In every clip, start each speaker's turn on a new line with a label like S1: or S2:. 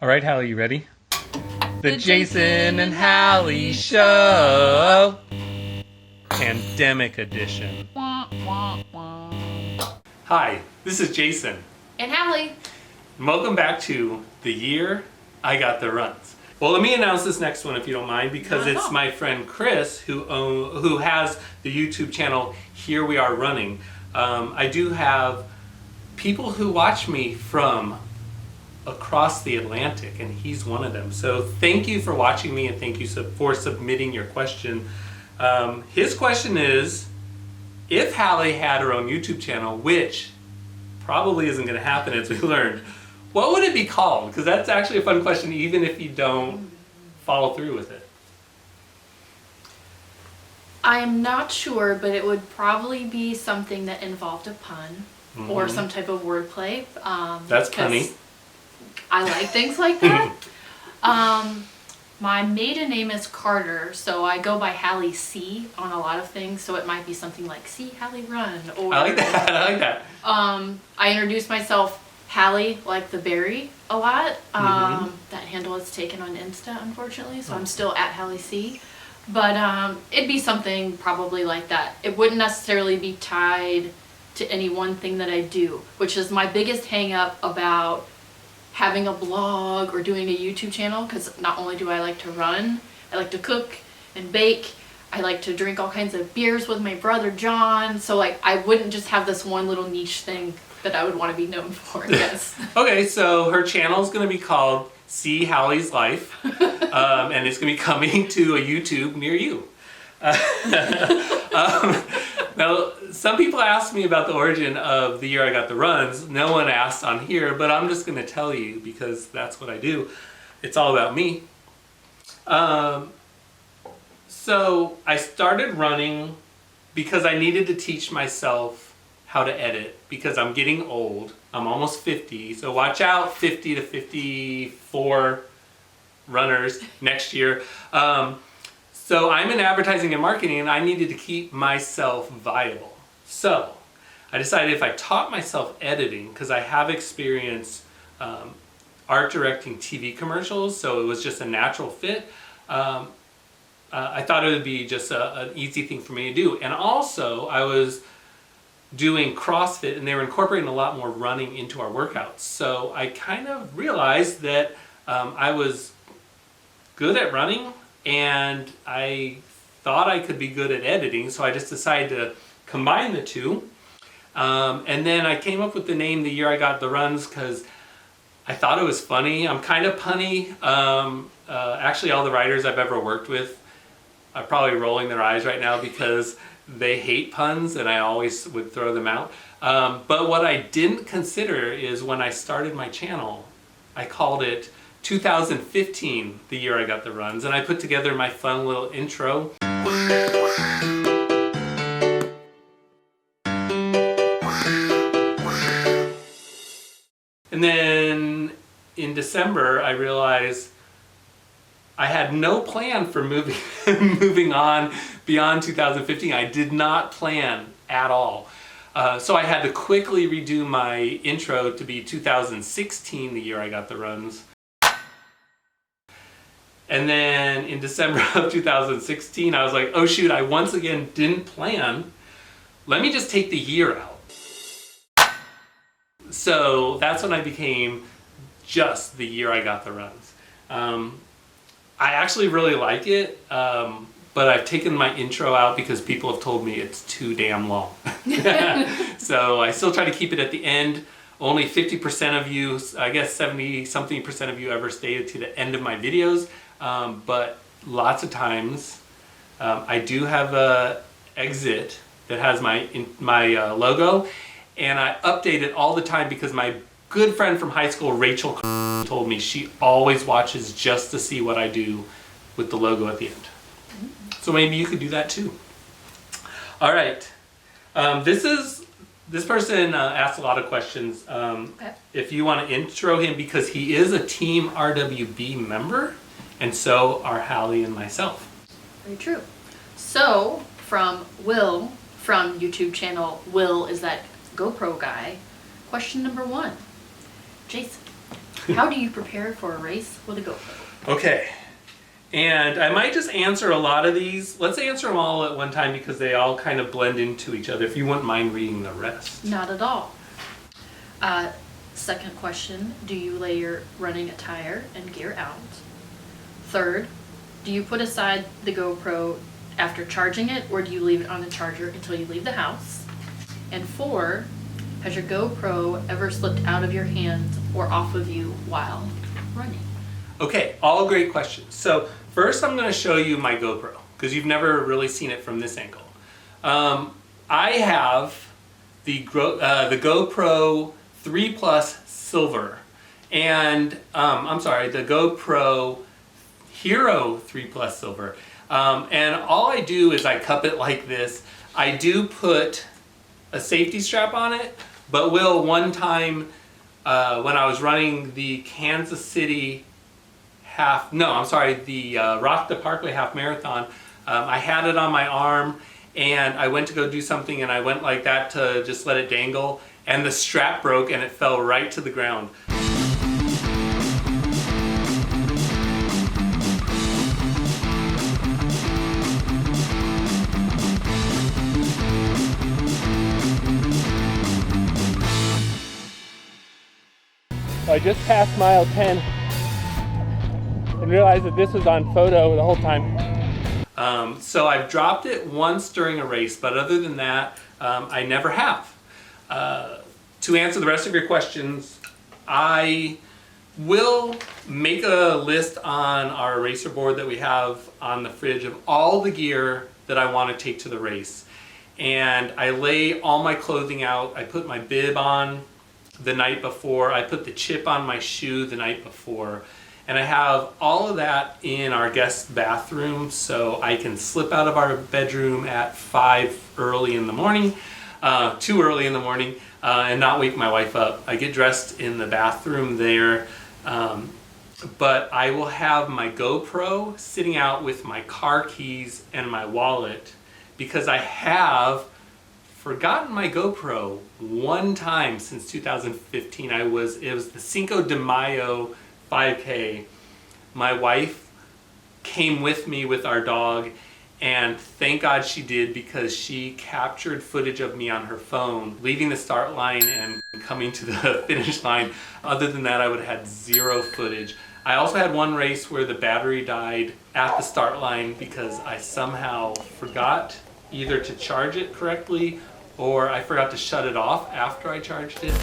S1: All right, Hallie, you ready? The Jason and Hallie Show! Pandemic Edition. Hi, this is Jason.
S2: And Hallie.
S1: And welcome back to The Year I Got the Runs. Well, let me announce this next one if you don't mind, because it's my friend Chris who has the YouTube channel Here We Are Running. I do have people who watch me from across the Atlantic, and he's one of them. So thank you for watching me, and thank you for submitting your question. His question is, if Hallie had her own YouTube channel, which probably isn't going to happen as we learned, what would it be called? Because that's actually a fun question, even if you don't follow through with it.
S2: I'm not sure, but it would probably be something that involved a pun or some type of wordplay.
S1: That's funny.
S2: I like things like that. My maiden name is Carter, so I go by Hallie C on a lot of things, so it might be something like See Hallie Run. Or,
S1: I like that. I like that.
S2: I introduce myself Hallie, like the berry, a lot. That handle is taken on Insta, unfortunately, so I'm still at Hallie C. But it'd be something probably like that. It wouldn't necessarily be tied to any one thing that I do, which is my biggest hang up about having a blog or doing a YouTube channel, because not only do I like to run, I like to cook and bake. I like to drink all kinds of beers with my brother John. So like I wouldn't just have this one little niche thing that I would want to be known for, I guess.
S1: Okay, so her channel is going to be called See Hallie's Life, and it's going to be coming to a YouTube near you. Now, some people ask me about the origin of The Year I Got the Runs. No one asked on here, but I'm just going to tell you because that's what I do. It's all about me. So I started running because I needed to teach myself how to edit, because I'm getting old. I'm almost 50, so watch out, 50 to 54 runners next year. So I'm in advertising and marketing, and I needed to keep myself viable. So I decided if I taught myself editing, because I have experience art directing TV commercials, so it was just a natural fit. I thought it would be just an easy thing for me to do. And also I was doing CrossFit, and they were incorporating a lot more running into our workouts. So I kind of realized that I was good at running, and I thought I could be good at editing, so I just decided to combine the two. And then I came up with the name The Year I Got the Runs because I thought it was funny. I'm kind of punny. Actually, all the writers I've ever worked with are probably rolling their eyes right now because they hate puns, and I always would throw them out. But what I didn't consider is when I started my channel, I called it 2015, The Year I Got the Runs, and I put together my fun little intro. And then in December, I realized I had no plan for moving on beyond 2015. I did not plan at all. So I had to quickly redo my intro to be 2016, The Year I Got the Runs. And then in December of 2016, I was like, oh shoot, I once again didn't plan. Let me just take the year out. So that's when I became just The Year I Got the Runs. I actually really like it, but I've taken my intro out because people have told me it's too damn long. So I still try to keep it at the end. Only 50% of you, I guess 70-something% of you ever stay to the end of my videos. But lots of times I do have a exit that has my logo, and I update it all the time because my good friend from high school, Rachel, told me she always watches just to see what I do with the logo at the end. So maybe you could do that too. All right. This person asked a lot of questions.
S2: Okay.
S1: If you want to intro him, because he is a Team RWB member, and so are Hallie and myself.
S2: Very true. So from Will, from YouTube channel Will is that GoPro guy. Question number 1. Jason, How do you prepare for a race with a GoPro?
S1: Okay. And I might just answer a lot of these. Let's answer them all at one time because they all kind of blend into each other, if you wouldn't mind reading the rest.
S2: Not at all. Second question, do you lay your running attire and gear out? Third, do you put aside the GoPro after charging it, or do you leave it on the charger until you leave the house? And 4, has your GoPro ever slipped out of your hands or off of you while running?
S1: Okay, all great questions. So first I'm going to show you my GoPro because you've never really seen it from this angle. I have the GoPro 3 Plus Silver, and the GoPro Hero 3 Plus Silver. And all I do is I cup it like this. I do put a safety strap on it, but one time when I was running the Kansas City Rock the Parkway half marathon, I had it on my arm and I went to go do something and I went like that to just let it dangle, and the strap broke and it fell right to the ground. I just passed mile 10 and realized that this was on photo the whole time. So I've dropped it once during a race, but other than that, I never have. To answer the rest of your questions, I will make a list on our racer board that we have on the fridge of all the gear that I want to take to the race. And I lay all my clothing out. I put my bib on the night before. I put the chip on my shoe the night before. And I have all of that in our guest bathroom, so I can slip out of our bedroom at 5 early in the morning, too early in the morning, and not wake my wife up. I get dressed in the bathroom there, but I will have my GoPro sitting out with my car keys and my wallet, because I have forgotten my GoPro one time since 2015. It was the Cinco de Mayo 5K. My wife came with me with our dog, and thank God she did, because she captured footage of me on her phone leaving the start line and coming to the finish line. Other than that, I would have had zero footage. I also had one race where the battery died at the start line because I somehow forgot either to charge it correctly or I forgot to shut it off after I charged it.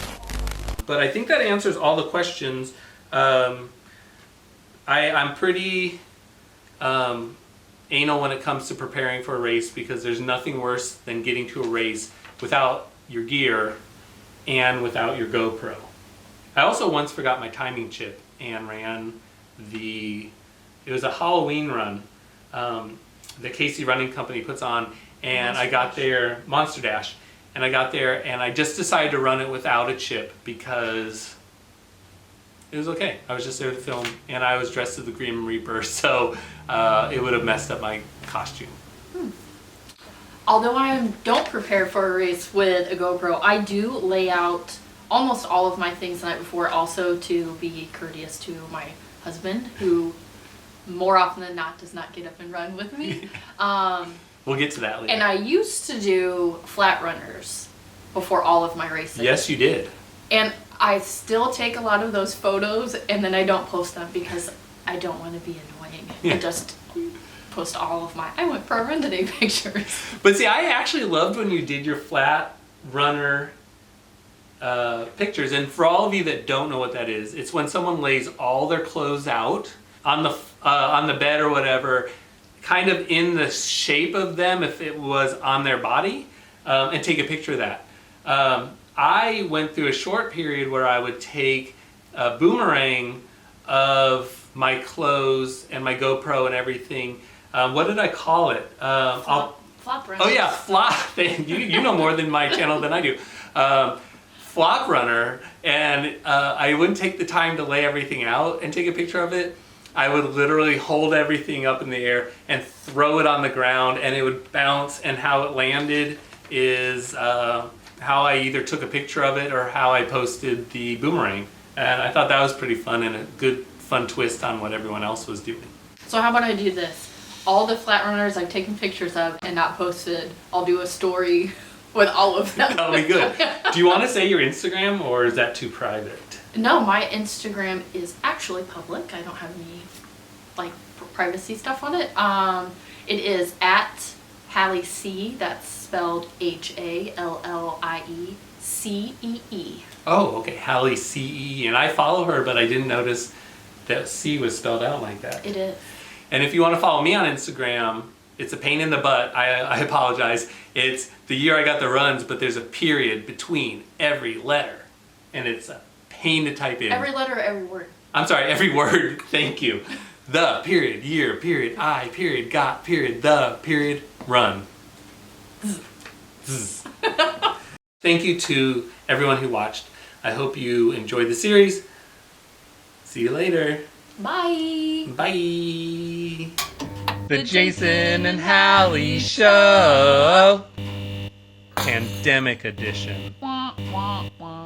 S1: But I think that answers all the questions. I'm pretty anal when it comes to preparing for a race, because there's nothing worse than getting to a race without your gear and without your GoPro. I also once forgot my timing chip and ran it was a Halloween run the Casey Running Company puts on, and I got there, Monster Dash, and I got there and I just decided to run it without a chip because it was okay. I was just there to film, and I was dressed as the Grim Reaper, so it would have messed up my costume.
S2: Although I don't prepare for a race with a GoPro, I do lay out almost all of my things the night before, also to be courteous to my husband, who more often than not does not get up and run with me.
S1: We'll get to that later.
S2: And I used to do flat runners before all of my races.
S1: Yes, you did.
S2: And I still take a lot of those photos, and then I don't post them because I don't want to be annoying.
S1: Yeah.
S2: I just post all of my I went for a run today pictures.
S1: But see, I actually loved when you did your flat runner pictures. And for all of you that don't know what that is, it's when someone lays all their clothes out on the bed or whatever, kind of in the shape of them if it was on their body, and take a picture of that. I went through a short period where I would take a boomerang of my clothes and my GoPro and everything. What did I call it?
S2: Flop runner.
S1: Oh yeah, flop. You know more than my channel than I do. Flop runner, and I wouldn't take the time to lay everything out and take a picture of it. I would literally hold everything up in the air and throw it on the ground, and it would bounce, and how it landed is how I either took a picture of it or how I posted the boomerang And I thought that was pretty fun and a good fun twist on what everyone else was doing.
S2: So how about I do this? All the flat runners I've taken pictures of and not posted, I'll do a story with all of them.
S1: That'll be good. Do you want to say your Instagram or is that too private?
S2: No, my Instagram is actually public. I don't have any like privacy stuff on it. It is at Hallie C. That's spelled HALLIECEE.
S1: Oh, okay. Hallie CE. And I follow her, but I didn't notice that C was spelled out like that.
S2: It is.
S1: And if you want to follow me on Instagram, it's a pain in the butt. I apologize. It's the year I got the runs, but there's a period between every letter. And it's a pain to type in.
S2: Every letter, every word.
S1: I'm sorry, every word. Thank you. The, period, year, period, I, period, got, period, the, period, run. Zzz. Thank you to everyone who watched. I hope you enjoyed the series. See you later.
S2: Bye.
S1: Bye.
S3: The Jason and Hallie Show. Pandemic Edition.
S2: Wah, wah, wah.